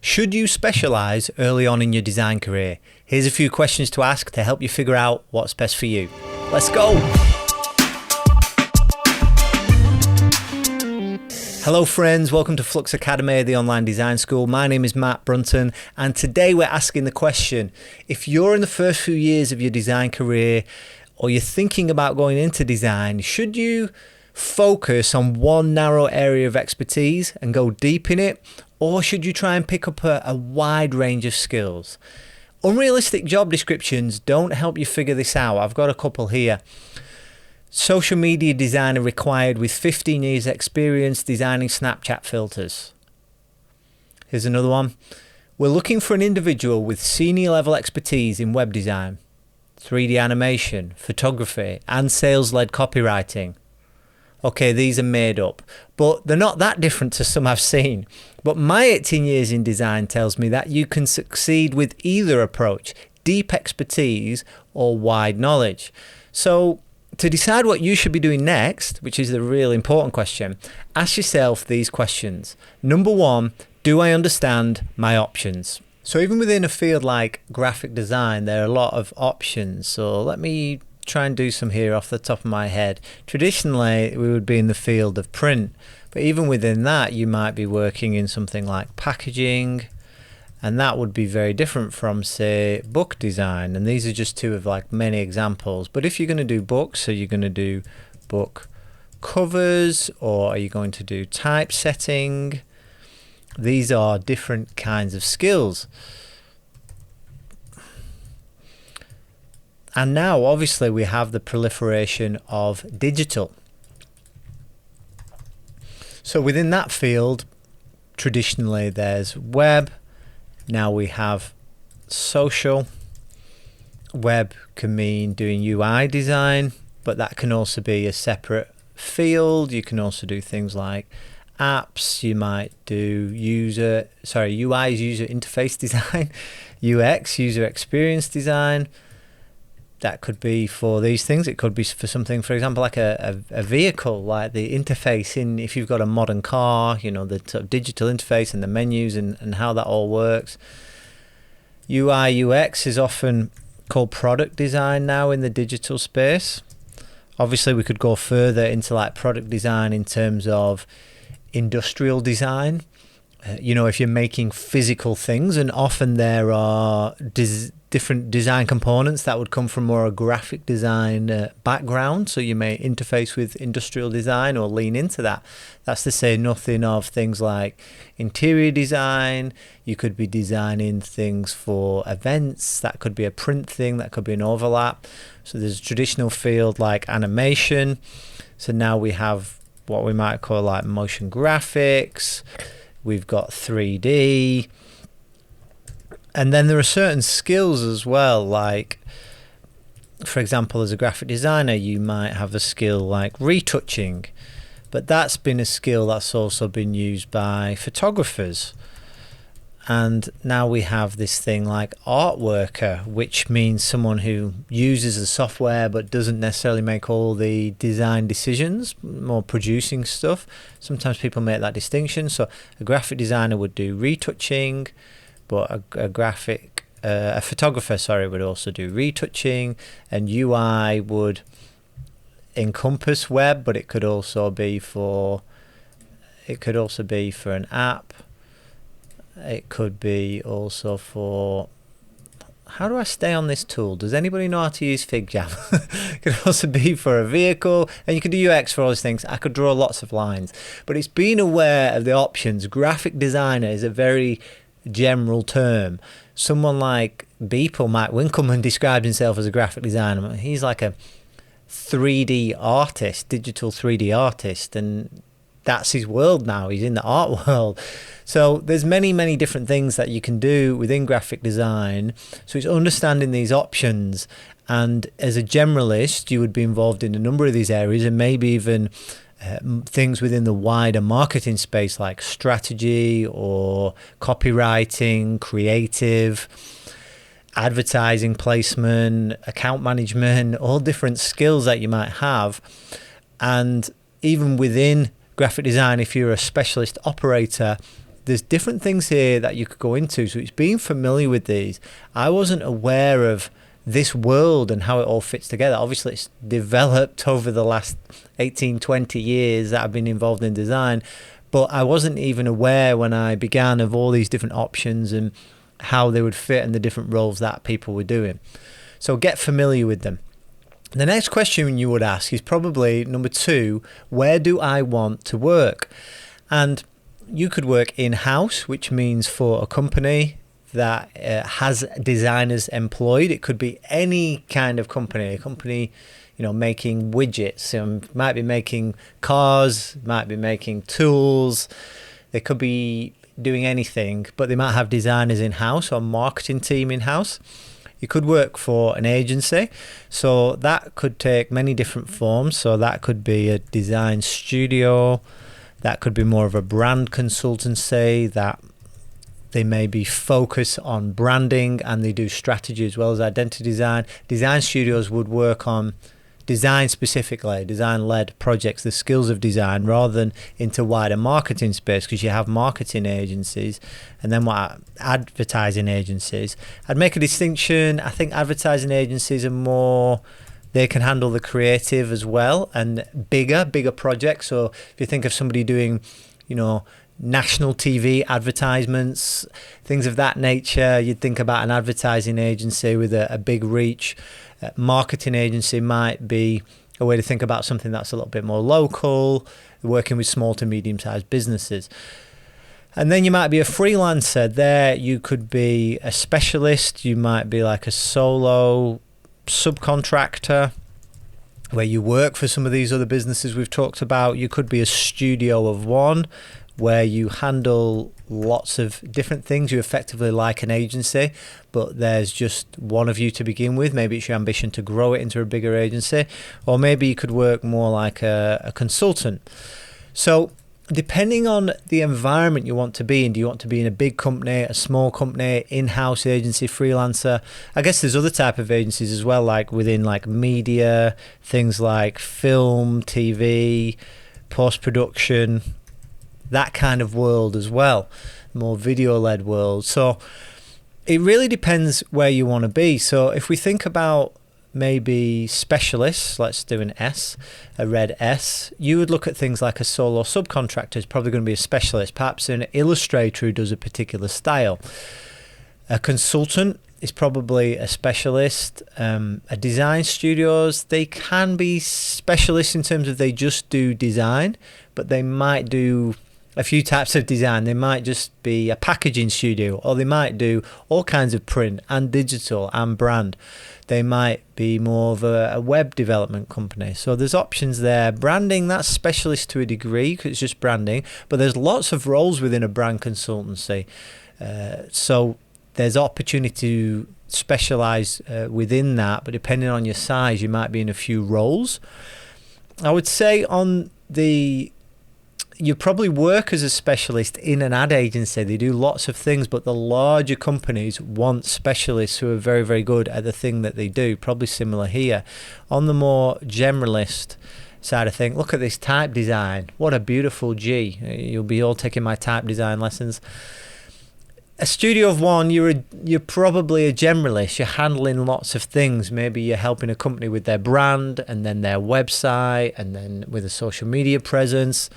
Should you specialise early on in your design career? Here's a few questions to ask to help you figure out what's best for you. Let's go! Hello friends, welcome to Flux Academy, the online design school. My name is Matt Brunton, and today we're asking the question, if you're in the first few years of your design career or you're thinking about going into design, should you focus on one narrow area of expertise and go deep in it, or should you try and pick up a wide range of skills? Unrealistic job descriptions don't help you figure this out. I've got a couple here. Social media designer required with 15 years experience designing Snapchat filters. Here's another one. We're looking for an individual with senior level expertise in web design, 3D animation, photography, and sales-led copywriting. Okay, these are made up, but they're not that different to some I've seen. But my 18 years in design tells me that you can succeed with either approach, deep expertise or wide knowledge. So to decide what you should be doing next, which is the real important question, ask yourself these questions. Number one, do I understand my options? So even within a field like graphic design, there are a lot of options. So let me try and do some here off the top of my head. Traditionally, we would be in the field of print, but even within that, you might be working in something like packaging, and that would be very different from, say, book design. And these are just two of like many examples. But if you're going to do books, are you going to do book covers, or are you going to do typesetting? These are different kinds of skills. And now, obviously, we have the proliferation of digital. So within that field, traditionally, there's web. Now we have social. Web can mean doing UI design, but that can also be a separate field. You can also do things like apps. You might do UI is user interface design, UX, user experience design. That could be for these things. It could be for something, for example, like a vehicle, like the interface in, if you've got a modern car, you know, the sort of digital interface and the menus and how that all works. UI, UX is often called product design now in the digital space. Obviously, we could go further into like product design in terms of industrial design. If you're making physical things, and often there are different design components that would come from more a graphic design background, so you may interface with industrial design or lean into that. That's to say nothing of things like interior design. You could be designing things for events. That could be a print thing, that could be an overlap. So there's a traditional field like animation. So now we have what we might call like motion graphics. We've got 3D. And then there are certain skills as well, like, for example, as a graphic designer, you might have a skill like retouching, but that's been a skill that's also been used by photographers. And now we have this thing like art worker, which means someone who uses the software but doesn't necessarily make all the design decisions, more producing stuff. Sometimes people make that distinction. So a graphic designer would do retouching, but a photographer, would also do retouching, and UI would encompass web, but it could also be for an app. It could be also for, how do I stay on this tool? Does anybody know how to use FigJam? It could also be for a vehicle, and you could do UX for all those things. I could draw lots of lines, but it's being aware of the options. Graphic designer is a very general term. Someone like Beeple, Mike Winkelmann, described himself as a graphic designer. He's like a 3D artist, digital 3D artist, and that's his world now. He's in the art world. So there's many different things that you can do within graphic design. So it's understanding these options, and as a generalist you would be involved in a number of these areas, and maybe even things within the wider marketing space like strategy or copywriting, creative, advertising placement, account management, all different skills that you might have. And even within graphic design, if you're a specialist operator, there's different things here that you could go into. So it's being familiar with these. I wasn't aware of this world and how it all fits together. Obviously, it's developed over the last 18, 20 years that I've been involved in design, but I wasn't even aware when I began of all these different options and how they would fit and the different roles that people were doing. So get familiar with them. The next question you would ask is probably number 2, where do I want to work? And you could work in-house, which means for a company that has designers employed. It could be any kind of company, making widgets, might be making cars, might be making tools. They could be doing anything, but they might have designers in-house or marketing team in-house. You could work for an agency, so that could take many different forms. So that could be a design studio, that could be more of a brand consultancy, that they maybe focus on branding and they do strategy as well as identity design. Design studios would work on design specifically, design-led projects, the skills of design, rather than into wider marketing space, because you have marketing agencies and then advertising agencies. I'd make a distinction. I think advertising agencies are more, they can handle the creative as well and bigger projects. So if you think of somebody doing, national TV advertisements, things of that nature, you'd think about an advertising agency with a big reach. Marketing agency might be a way to think about something that's a little bit more local, working with small to medium-sized businesses. And then you might be a freelancer. There you could be a specialist, you might be like a solo subcontractor where you work for some of these other businesses we've talked about. You could be a studio of one where you handle lots of different things. You effectively like an agency, but there's just one of you to begin with. Maybe it's your ambition to grow it into a bigger agency, or maybe you could work more like a consultant. So depending on the environment you want to be in, do you want to be in a big company, a small company, in-house agency, freelancer? I guess there's other type of agencies as well, like within like media, things like film, TV, post-production, that kind of world as well, more video-led world. So it really depends where you want to be. So if we think about maybe specialists, let's do an S, a red S, you would look at things like a solo subcontractor is probably going to be a specialist, perhaps an illustrator who does a particular style. A consultant is probably a specialist. A design studios, they can be specialists in terms of they just do design, but they might do a few types of design. They might just be a packaging studio, or they might do all kinds of print and digital and brand. They might be more of a web development company. So there's options there. Branding, that's specialist to a degree because it's just branding, but there's lots of roles within a brand consultancy. So there's opportunity to specialize within that, but depending on your size, you might be in a few roles. I would say you probably work as a specialist in an ad agency. They do lots of things, but the larger companies want specialists who are very, very good at the thing that they do. Probably similar here. On the more generalist side of things, look at this type design. What a beautiful G. You'll be all taking my type design lessons. A studio of one, you're probably a generalist. You're handling lots of things. Maybe you're helping a company with their brand and then their website and then with a social media presence.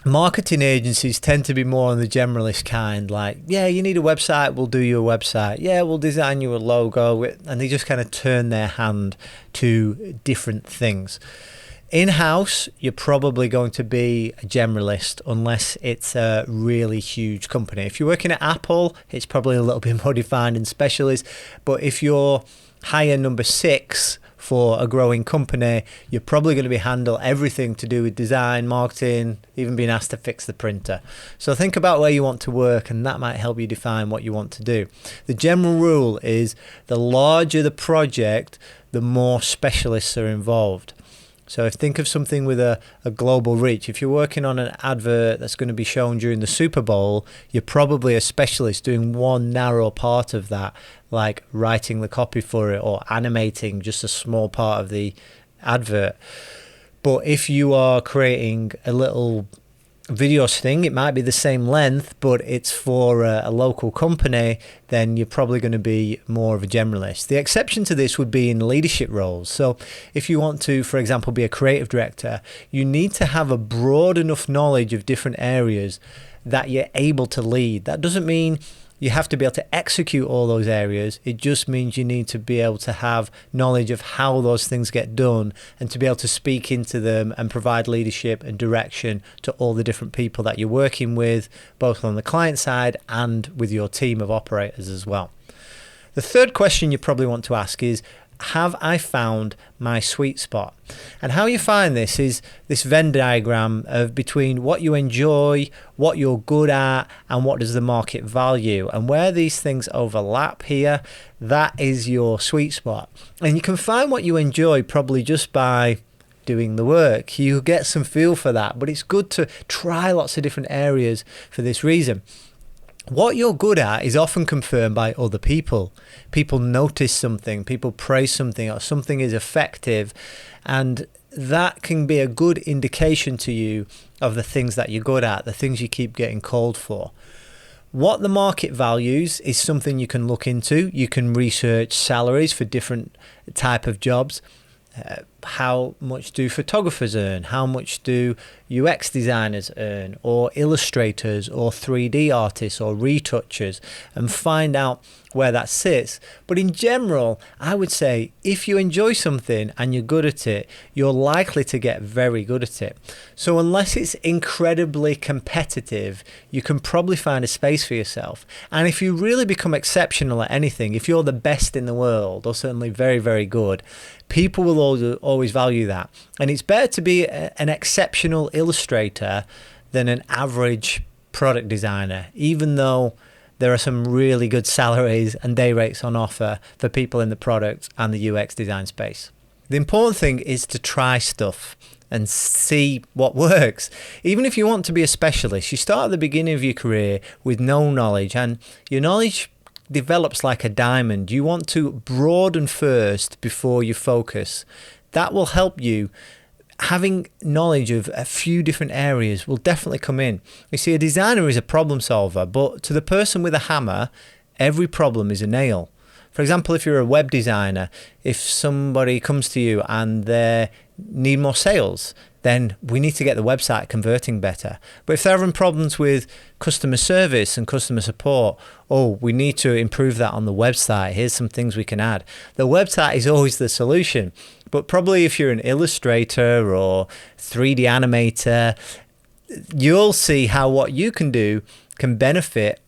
Marketing agencies tend to be more on the generalist kind, like, yeah, you need a website, we'll do you a website. Yeah, we'll design you a logo. And they just kind of turn their hand to different things. In-house, you're probably going to be a generalist unless it's a really huge company. If you're working at Apple, it's probably a little bit more defined and specialist. But if you're hire number 6 for a growing company, you're probably going to be handle everything to do with design, marketing, even being asked to fix the printer. So think about where you want to work, and that might help you define what you want to do. The general rule is the larger the project, the more specialists are involved. So think of something with a global reach. If you're working on an advert that's going to be shown during the Super Bowl, you're probably a specialist doing one narrow part of that, like writing the copy for it or animating just a small part of the advert. But if you are creating a little videos thing, it might be the same length, but it's for a local company, then you're probably going to be more of a generalist. The exception to this would be in leadership roles. So if you want to, for example, be a creative director, you need to have a broad enough knowledge of different areas that you're able to lead. That doesn't mean you have to be able to execute all those areas. It just means you need to be able to have knowledge of how those things get done and to be able to speak into them and provide leadership and direction to all the different people that you're working with, both on the client side and with your team of operators as well. The third question you probably want to ask is, have I found my sweet spot? And how you find this is this Venn diagram of between what you enjoy, what you're good at, and what does the market value. And where these things overlap here, that is your sweet spot. And you can find what you enjoy probably just by doing the work. You get some feel for that, but it's good to try lots of different areas for this reason. What you're good at is often confirmed by other people. People notice something, people praise something, or something is effective, and that can be a good indication to you of the things that you're good at, the things you keep getting called for. What the market values is something you can look into. You can research salaries for different type of jobs. How much do photographers earn? How much do UX designers earn, or illustrators, or 3D artists, or retouchers, and find out where that sits. But in general, I would say if you enjoy something and you're good at it, you're likely to get very good at it. So unless it's incredibly competitive, you can probably find a space for yourself. And if you really become exceptional at anything, if you're the best in the world, or certainly very, very good, people will always value that. And it's better to be an exceptional illustrator than an average product designer, even though there are some really good salaries and day rates on offer for people in the product and the UX design space. The important thing is to try stuff and see what works. Even if you want to be a specialist, you start at the beginning of your career with no knowledge, and your knowledge develops like a diamond. You want to broaden first before you focus. That will help you. Having knowledge of a few different areas will definitely come in. You see, a designer is a problem solver, but to the person with a hammer, every problem is a nail. For example, if you're a web designer, if somebody comes to you and they need more sales, then we need to get the website converting better. But if they're having problems with customer service and customer support, we need to improve that on the website. Here's some things we can add. The website is always the solution. But probably if you're an illustrator or 3D animator, you'll see how what you can do can benefit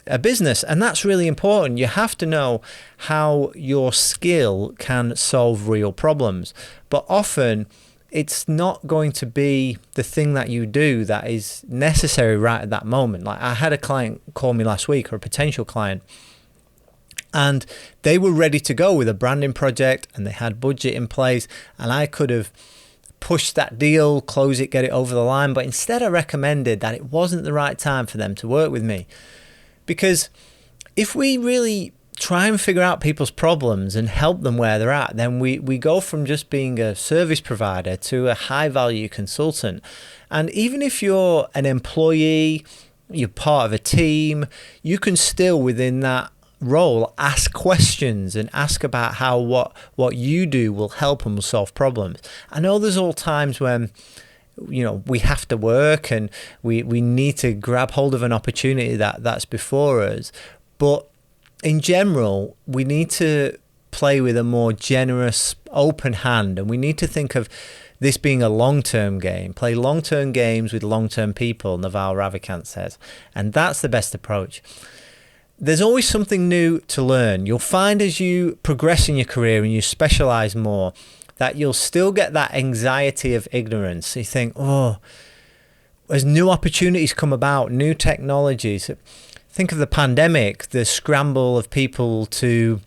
a business. And that's really important. You have to know how your skill can solve real problems. But often it's not going to be the thing that you do that is necessary right at that moment. Like I had a client call me last week, or a potential client, and they were ready to go with a branding project and they had budget in place, and I could have pushed that deal, close it, get it over the line. But instead I recommended that it wasn't the right time for them to work with me. Because if we really try and figure out people's problems and help them where they're at, then we go from just being a service provider to a high value consultant. And even if you're an employee, you're part of a team, you can still within that role ask questions and ask about how what you do will help and will solve problems. I know there's all times when we have to work and we need to grab hold of an opportunity that's before us, but in general we need to play with a more generous open hand, and we need to think of this being a long-term game. Play long-term games with long-term people, Naval Ravikant says, and that's the best approach. There's always something new to learn. You'll find as you progress in your career and you specialize more that you'll still get that anxiety of ignorance. You think, as new opportunities come about, new technologies. Think of the pandemic, the scramble of people to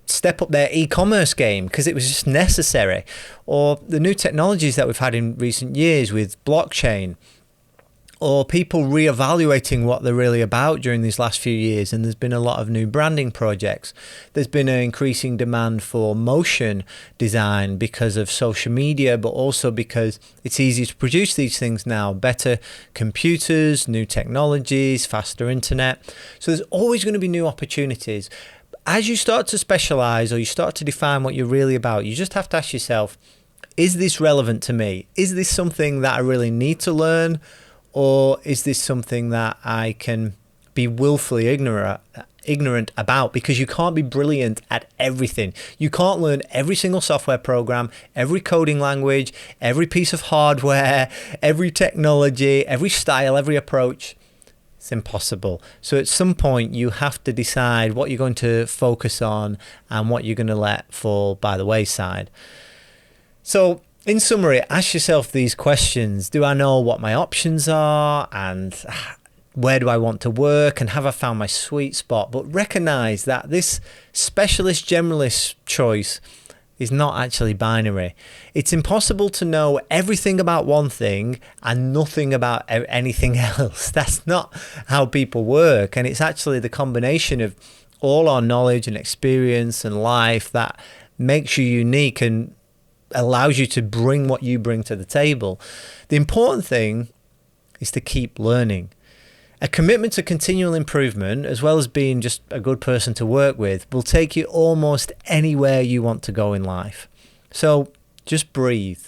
step up their e-commerce game because it was just necessary. Or the new technologies that we've had in recent years with blockchain. or people reevaluating what they're really about during these last few years. And there's been a lot of new branding projects. There's been an increasing demand for motion design because of social media, but also because it's easier to produce these things now. Better computers, new technologies, faster internet. So there's always going to be new opportunities. As you start to specialize or you start to define what you're really about, you just have to ask yourself, is this relevant to me? Is this something that I really need to learn? Or is this something that I can be willfully ignorant about? Because you can't be brilliant at everything. You can't learn every single software program, every coding language, every piece of hardware, every technology, every style, every approach. It's impossible. So at some point you have to decide what you're going to focus on and what you're going to let fall by the wayside. So in summary, ask yourself these questions. Do I know what my options are, and where do I want to work, and have I found my sweet spot? But recognize that this specialist generalist choice is not actually binary. It's impossible to know everything about one thing and nothing about anything else. That's not how people work. And it's actually the combination of all our knowledge and experience and life that makes you unique and allows you to bring what you bring to the table. The important thing is to keep learning. A commitment to continual improvement, as well as being just a good person to work with, will take you almost anywhere you want to go in life. So just breathe.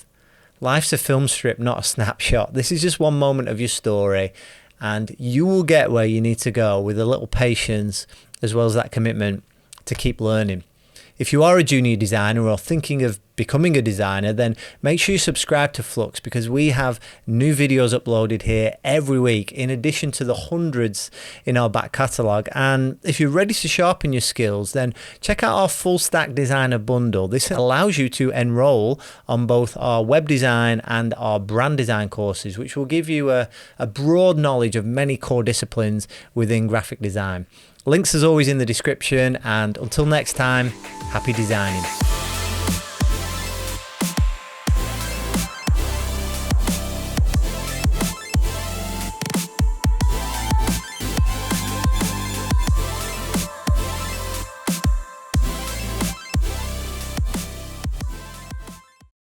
Life's a film strip, not a snapshot. This is just one moment of your story, and you will get where you need to go with a little patience, as well as that commitment to keep learning. If you are a junior designer or thinking of becoming a designer, then make sure you subscribe to Flux, because we have new videos uploaded here every week, in addition to the hundreds in our back catalogue. And if you're ready to sharpen your skills, then check out our full stack designer bundle. This allows you to enroll on both our web design and our brand design courses, which will give you a broad knowledge of many core disciplines within graphic design. Links as always in the description, and until next time, happy designing.